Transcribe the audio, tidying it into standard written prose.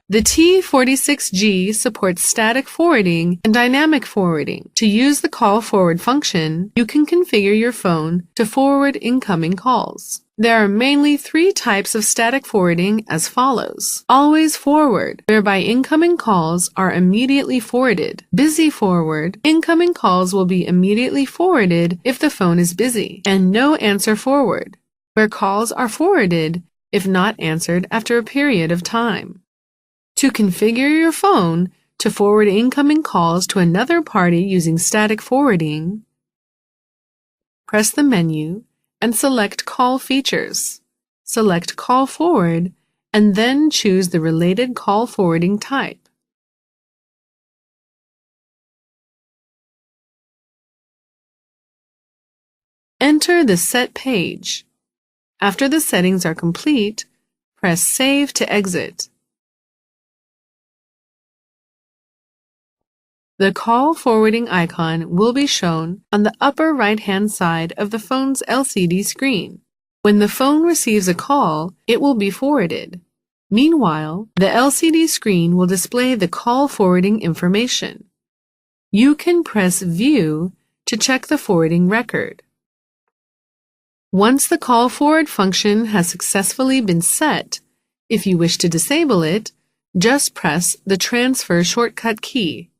The T46G supports static forwarding and dynamic forwarding. To use the call forward function, you can configure your phone to forward incoming calls. There are mainly 3 types of static forwarding as follows. Always forward, whereby incoming calls are immediately forwarded. Busy forward, incoming calls will be immediately forwarded if the phone is busy. And no answer forward, where calls are forwarded if not answered after a period of time. To configure your phone to forward incoming calls to another party using static forwarding, press the menu and select Call Features. Select Call Forward and then choose the related call forwarding type. Enter the Set page. After the settings are complete, press Save to exit. The call forwarding icon will be shown on the upper right-hand side of the phone's LCD screen. When the phone receives a call, it will be forwarded. Meanwhile, the LCD screen will display the call forwarding information. You can press View to check the forwarding record. Once the call forward function has successfully been set, if you wish to disable it, just press the Transfer shortcut key.